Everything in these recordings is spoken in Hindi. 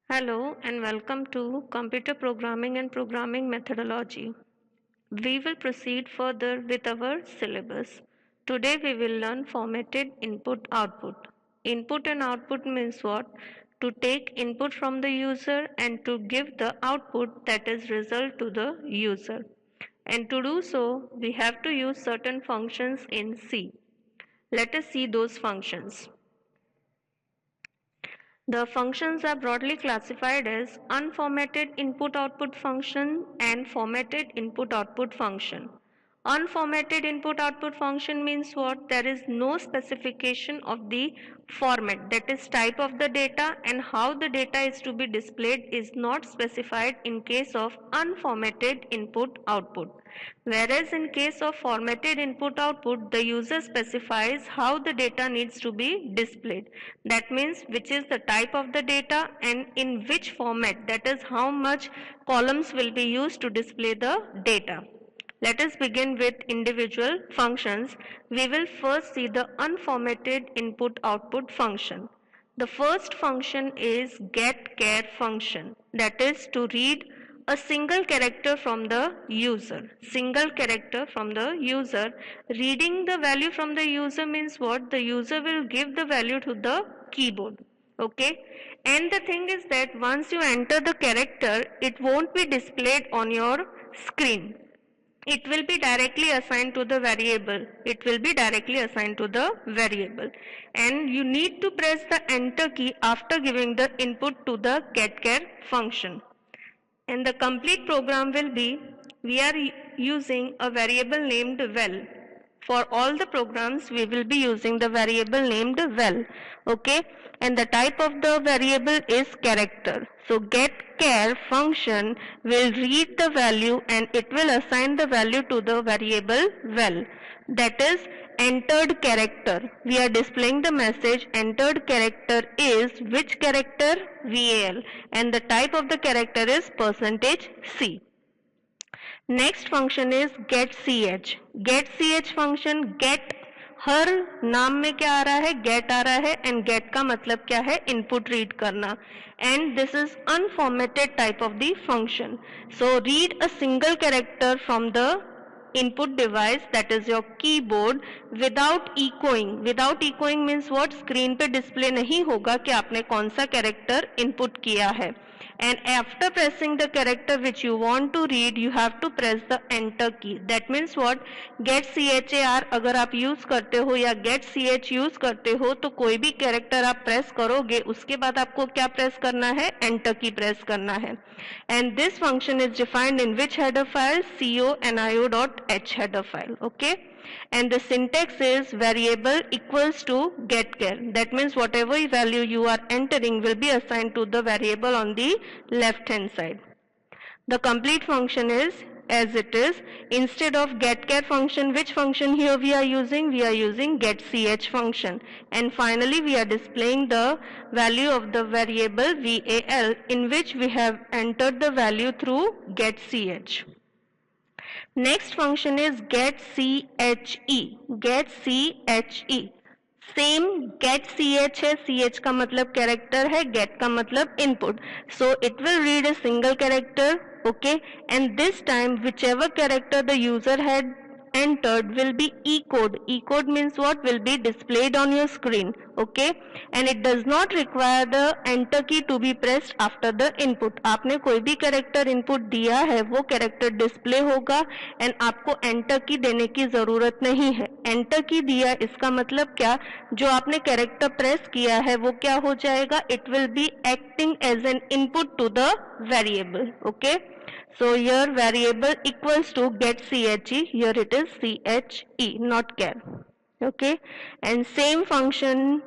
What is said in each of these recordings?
Hello and welcome to Computer Programming and Programming Methodology. We will proceed further with our syllabus. Today we will learn formatted input output. Input and output means what? To take input from the user and to give the output that is result to the user. And to do so, we have to use certain functions in C. Let us see those functions. The functions are broadly classified as unformatted input-output function and formatted input-output function. Unformatted input-output function means what? There is no specification of the format, that is type of the data, and how the data is to be displayed is not specified in case of unformatted input-output. Whereas in case of formatted input-output, the user specifies how the data needs to be displayed. That means which is the type of the data and in which format, that is how much columns will be used to display the data. Let us begin with individual functions. We will first see the unformatted input-output function. The first function is getChar function, that is to read a single character from the user. Single character from the user. Reading the value from the user means what? The user will give the value to the keyboard. Okay, and the thing is that once you enter the character, it won't be displayed on your screen. It will be directly assigned to the variable. It will be directly assigned to the variable. And you need to press the enter key after giving the input to the getChar function. And the complete program will be, we are using a variable named val. For all the programs, we will be using the variable named val. Okay, and the type of the variable is character. So getChar function will read the value and it will assign the value to the variable val. That is entered character. We are displaying the message entered character is which character? VAL, and the type of the character is %C. Next function is get C H. Get C H function, get हर नाम में क्या आ रहा है? गेट आ रहा है, एंड गेट का मतलब क्या है? इनपुट रीड करना. And this is unformatted type of the function. So read a single character from the input device, that is your keyboard, without echoing. Without echoing means what? Screen पे display नहीं होगा कि आपने कौन सा character input किया है. And after pressing the character which you want to read, you have to press the enter key. That means what? Get char अगर आप use करते हो या get ch use करते हो तो कोई भी character आप press करोगे, उसके बाद आपको क्या press करना है? Enter key press करना है. And this function is defined in which header file? conio.h header file. Okay, and the syntax is variable equals to getChar. That means whatever value you are entering will be assigned to the variable on the left hand side. The complete function is as it is. Instead of getChar function, which function here we are using? We are using getCh function. And finally we are displaying the value of the variable val in which we have entered the value through getCh. Next function is getChe. getChe same get C H है. सी एच का मतलब कैरेक्टर है, गेट का मतलब input. So it will read a single character. Okay, and this time which ever character the user had entered will be e-code. E-code means what? Will be displayed on your screen. Okay, and it does not require the enter key to be pressed after the input. आपने कोई भी character input दिया है वो character display होगा and आपको enter key देने की जरूरत नहीं है. enter key दिया इसका मतलब क्या? जो आपने character press किया है वो क्या हो जाएगा? It will be acting as an input to the variable. Okay, so here variable equals to get che. Here it is che, not char. Okay, and same function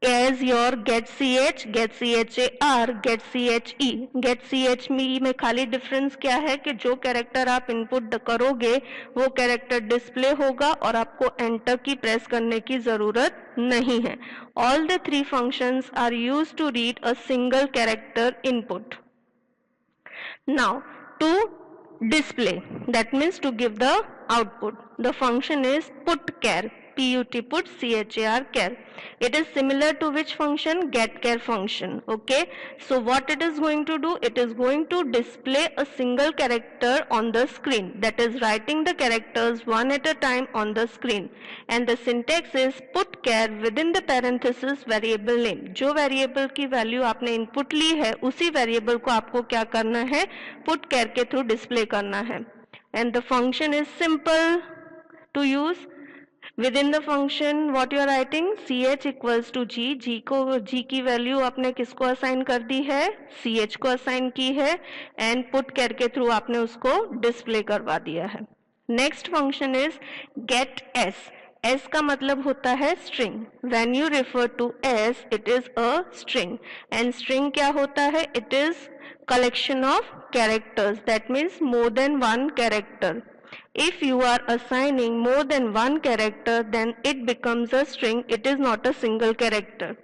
as your get ch, get char, get che. get ch में खाली डिफरेंस क्या है कि जो कैरेक्टर आप इनपुट करोगे वो कैरेक्टर डिस्प्ले होगा और आपको एंटर की प्रेस करने की जरूरत नहीं है. All the three functions are used to read a single character input. Now, to display, that means to give the output, the function is putChar. put, put, char, char. It is similar to which function? Get char function. Okay, so what it is going to do? It is going to display a single character on the screen, that is writing the characters one at a time on the screen. And the syntax is put char within the parenthesis variable name. जो variable की value आपने input ली है, उसी variable को आपको क्या करना है? Put char के through display करना है. And the function is simple to use. Within the function what you are writing? ch equals to g. g की value आपने किसको assign कर दी है? ch को assign की है and put char के through आपने उसको display करवा दिया है. Next function is get s. s का मतलब होता है string. When you refer to s, it is a string. And string क्या होता है? It is collection of characters. That means more than one character. If you are assigning more than one character, then it becomes a string. It is not a single character.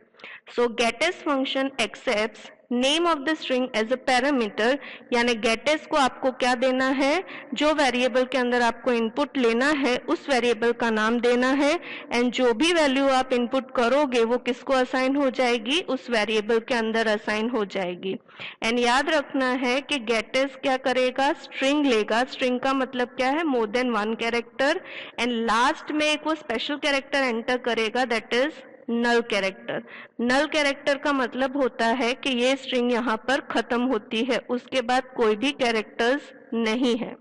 So getS function accepts name of the string as a parameter. यानी getS को आपको क्या देना है? जो वेरिएबल के अंदर आपको इनपुट लेना है उस वेरिएबल का नाम देना है, एंड जो भी वैल्यू आप इनपुट करोगे वो किसको असाइन हो जाएगी? उस वेरिएबल के अंदर असाइन हो जाएगी. एंड याद रखना है कि getS क्या करेगा? स्ट्रिंग लेगा. स्ट्रिंग का मतलब क्या है? More than one character. And last में एक वो स्पेशल कैरेक्टर एंटर करेगा, that is null character. Null character का मतलब होता है कि ये स्ट्रिंग यहाँ पर खत्म होती है, उसके बाद कोई भी कैरेक्टर्स नहीं है.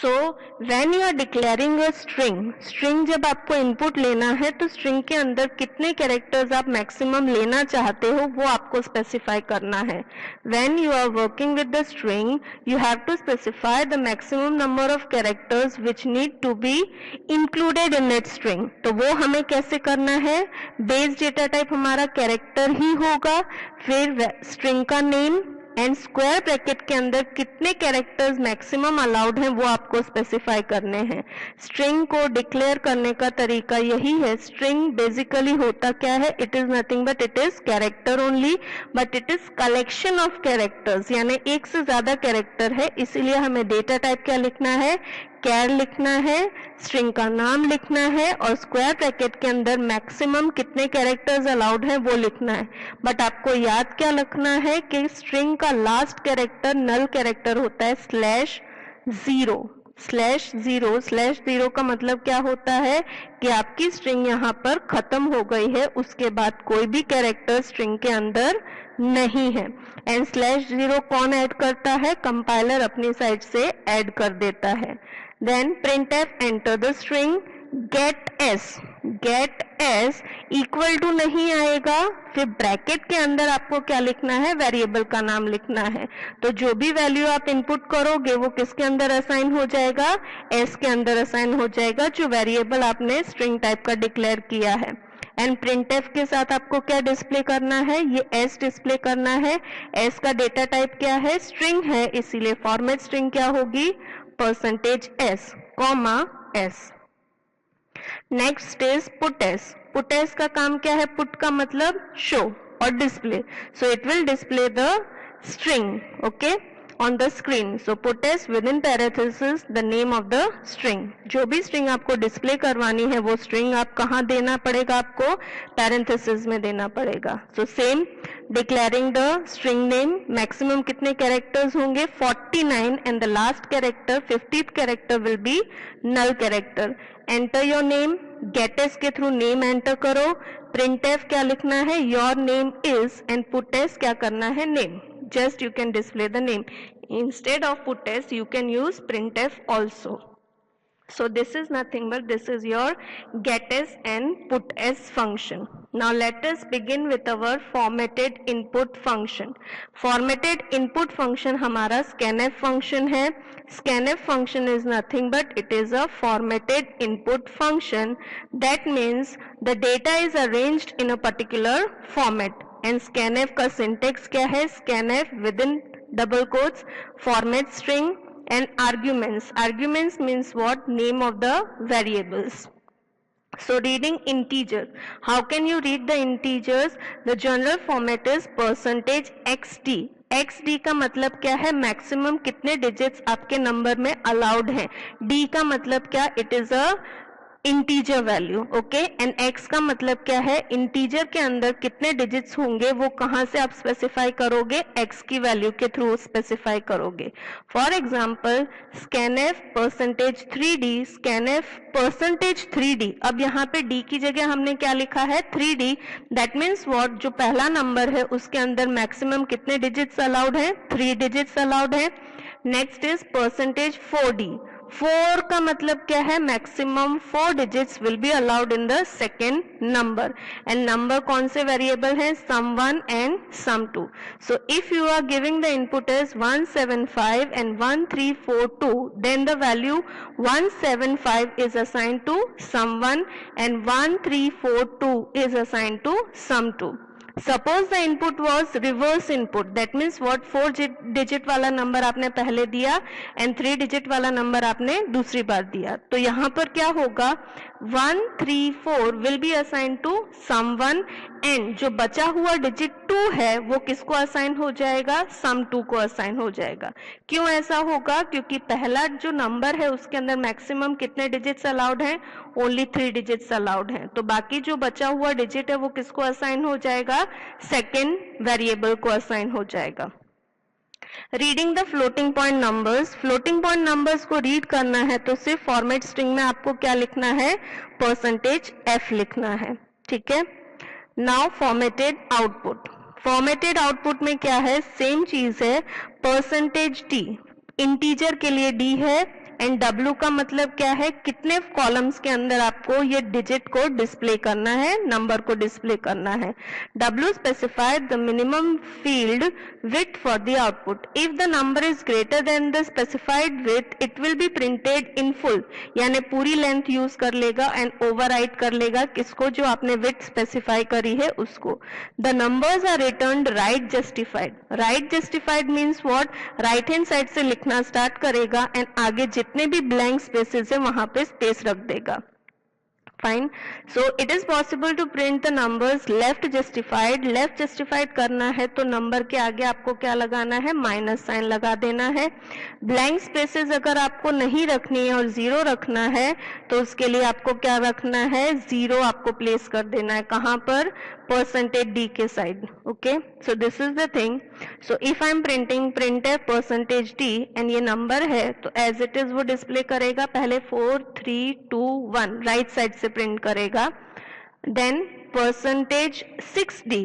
So when you are declaring a string जब आपको इनपुट लेना है तो स्ट्रिंग के अंदर कितने कैरेक्टर्स आप मैक्सिमम लेना चाहते हो वो आपको स्पेसिफाई करना है. When you are working with the string you have to specify the maximum number of characters which need to be included in that string. तो वो हमें कैसे करना है? बेस डेटा टाइप हमारा कैरेक्टर ही होगा, फिर स्ट्रिंग का नेम एंड स्क्वायर ब्रैकेट के अंदर कितने कैरेक्टर्स मैक्सिमम अलाउड हैं वो आपको स्पेसिफाई करने हैं. स्ट्रिंग को डिक्लेयर करने का तरीका यही है. स्ट्रिंग बेसिकली होता क्या है? It is nothing but it is character only, but it is collection of characters, यानी एक से ज्यादा कैरेक्टर है. इसीलिए हमें डेटा टाइप क्या लिखना है? कैर लिखना है, स्ट्रिंग का नाम लिखना है और स्क्वायर ब्रैकेट के अंदर मैक्सिमम कितने कैरेक्टर्स अलाउड हैं वो लिखना है. बट आपको याद क्या रखना है कि स्ट्रिंग का लास्ट कैरेक्टर नल कैरेक्टर होता है /0. /0 का मतलब क्या होता है कि आपकी स्ट्रिंग यहाँ पर खत्म हो गई है, उसके बाद कोई भी कैरेक्टर स्ट्रिंग के अंदर नहीं है. एंड /0 कौन ऐड करता है? कंपाइलर अपनी साइड से ऐड कर देता है. Then printf enter the string getS equal to नहीं आएगा, फिर ब्रैकेट के अंदर आपको क्या लिखना है? वेरिएबल का नाम लिखना है. तो जो भी वैल्यू आप इनपुट करोगे वो किसके अंदर असाइन हो जाएगा? s के अंदर असाइन हो जाएगा, जो वेरिएबल आपने स्ट्रिंग टाइप का डिक्लेयर किया है. एंड printf के साथ आपको क्या डिस्प्ले करना है? ये s डिस्प्ले करना है. s का डेटा टाइप क्या है? स्ट्रिंग है, इसीलिए फॉर्मेट स्ट्रिंग क्या होगी? %s, s. Next is puts. Puts का काम क्या है? पुट का मतलब शो और display. So it will display the string, okay, on the screen. So puts within parenthesis the name of the string. जो भी string आपको डिस्प्ले करवानी है वो string आप कहाँ देना पड़ेगा? आपको parenthesis में देना पड़ेगा. So same declaring the string name. maximum कितने characters होंगे? 49 and the last character 50th character will be null character. Enter your name. getS के थ्रू नेम एंटर करो. printf क्या लिखना है? your name is and puts क्या करना है? name. Just you can display the name. Instead of puts you can use printf also. So this is nothing but this is your getS and puts function. Now let us begin with our formatted input function. Formatted input function हमारा scanf function है. Scanf function is nothing but it is a formatted input function. That means the data is arranged in a particular format. And scanf का syntax क्या है? scanf within double quotes format string and arguments. Arguments means what? Name of the variables. So reading integers. How can you read the integers? The general format is %xd. xd का मतलब क्या है? मैक्सिमम कितने डिजिट्स आपके नंबर में अलाउड हैं. d का मतलब क्या? It is a integer value, okay. And x का मतलब क्या है, इंटीजर के अंदर कितने डिजिट्स होंगे वो कहां से आप स्पेसिफाई करोगे, x की वैल्यू के थ्रू स्पेसिफाई करोगे। For example scanf percentage 3d, scanf percentage 3d। अब यहाँ पे d की जगह हमने क्या लिखा है, 3d। दैट मीन्स व्हाट, जो पहला नंबर है उसके अंदर मैक्सिमम कितने डिजिट्स अलाउड है, 3 डिजिट्स अलाउड है। नेक्स्ट इज परसेंटेज 4d, 4 का मतलब क्या है, maximum 4 digits will be allowed in the second number. And number कौन से वेरिएबल है, sum 1 and sum 2। So if you are giving the input as 175 and 1342, then the value 175 is assigned to sum 1 and 1342 is assigned to sum 2. Suppose the input was reverse input, that means what, 4 digit वाला नंबर आपने पहले दिया and 3 digit वाला नंबर आपने दूसरी बार दिया, तो यहाँ पर क्या होगा, 134 will be assigned to sum 1 and जो बचा हुआ डिजिट 2 है वो किसको असाइन हो जाएगा, sum 2 को असाइन हो जाएगा। क्यों ऐसा होगा, क्योंकि पहला जो नंबर है उसके अंदर मैक्सिमम कितने डिजिट्स अलाउड हैं, ओनली 3 डिजिट्स अलाउड हैं, तो बाकी जो बचा हुआ डिजिट है वो किसको असाइन हो जाएगा, सेकेंड वेरिएबल को असाइन हो जाएगा। Reading the floating point numbers, floating point numbers को रीड करना है तो सिर्फ फॉर्मेट स्ट्रिंग में आपको क्या लिखना है, परसेंटेज f लिखना है, ठीक है। Now formatted output, formatted output में क्या है, सेम चीज है, परसेंटेज d, इंटीजर के लिए d है एंड w का मतलब क्या है, कितने कॉलम्स के अंदर आपको ये डिजिट को डिस्प्ले करना है, नंबर को डिस्प्ले करना है। w specified the minimum field width for the output. If the number is greater than the specified width, it will be printed in full, यानी पूरी लेंथ यूज कर लेगा एंड ओवरराइट कर लेगा किसको, जो आपने width स्पेसिफाई करी है उसको। The numbers are returned right justified. Right justified means what, right hand side से लिखना स्टार्ट करेगा एंड आगे जितने भी ब्लैंक स्पेसेस है वहां पे स्पेस रख देगा। Fine, so it is possible to print the numbers left justified. Left justified करना है तो नंबर के आगे आपको क्या लगाना है, माइनस साइन लगा देना है। ब्लैंक स्पेसेस अगर आपको नहीं रखनी है और जीरो रखना है तो उसके लिए आपको क्या रखना है, जीरो आपको प्लेस कर देना है, कहां पर, परसेंटेज डी के side, okay. So this is the thing. So if I am printing printer percentage D and ये नंबर है तो एज इट इज वो डिस्प्ले करेगा, पहले 4 3 2 1 राइट साइड से प्रिंट करेगा। देन परसेंटेज 6d,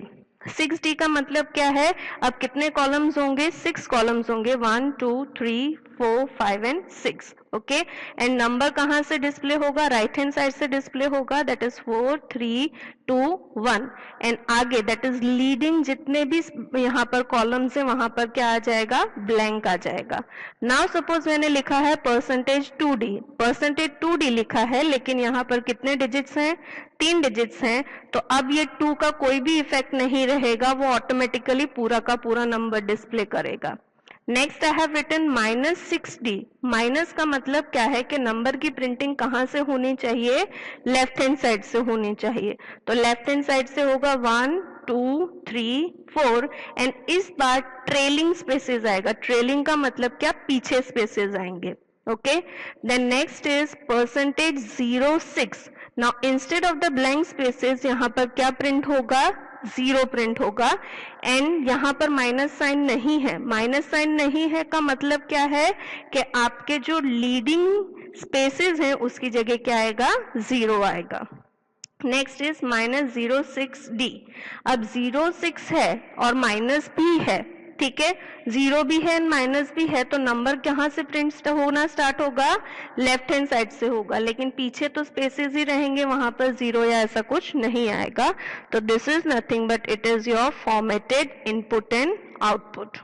6d का मतलब क्या है, अब कितने कॉलम्स होंगे, 6 कॉलम्स होंगे, 1 2 3 4 5 एंड 6, ओके। एंड नंबर कहां से डिस्प्ले होगा, राइट हैंड साइड से डिस्प्ले होगा, दैट इज 4 3 2 1 एंड आगे दैट इज लीडिंग जितने भी यहाँ पर कॉलम्स है वहां पर क्या आ जाएगा, ब्लैंक आ जाएगा। नाउ सपोज मैंने लिखा है परसेंटेज 2d, परसेंटेज 2d लिखा है लेकिन यहाँ पर कितने डिजिट्स हैं, 3 डिजिट्स हैं, तो अब ये 2 का कोई भी इफेक्ट नहीं रहेगा, वो ऑटोमेटिकली पूरा का पूरा नंबर डिस्प्ले करेगा। Next I have written -6d, minus का मतलब क्या है कि नंबर की प्रिंटिंग कहां से होनी चाहिए, लेफ्ट हैंड साइड से होनी चाहिए, तो लेफ्ट हैंड साइड से होगा 1 2 3 4 एंड इस बार ट्रेलिंग स्पेसेस आएगा, ट्रेलिंग का मतलब क्या, पीछे स्पेसेस आएंगे, okay. Then next is percentage 06, now instead of the blank spaces यहाँ पर क्या प्रिंट होगा, 0 प्रिंट होगा एंड यहाँ पर माइनस साइन नहीं है, माइनस साइन नहीं है का मतलब क्या है कि आपके जो लीडिंग स्पेसेस हैं उसकी जगह क्या आएगा, 0 आएगा। नेक्स्ट इज -06d, अब 06 है और माइनस भी है, ठीक है, 0 भी है माइनस भी है, तो नंबर कहां से प्रिंट होना स्टार्ट होगा, लेफ्ट हैंड साइड से होगा, लेकिन पीछे तो स्पेसेस ही रहेंगे, वहां पर 0 या ऐसा कुछ नहीं आएगा। तो this is nothing but it is your formatted input and output.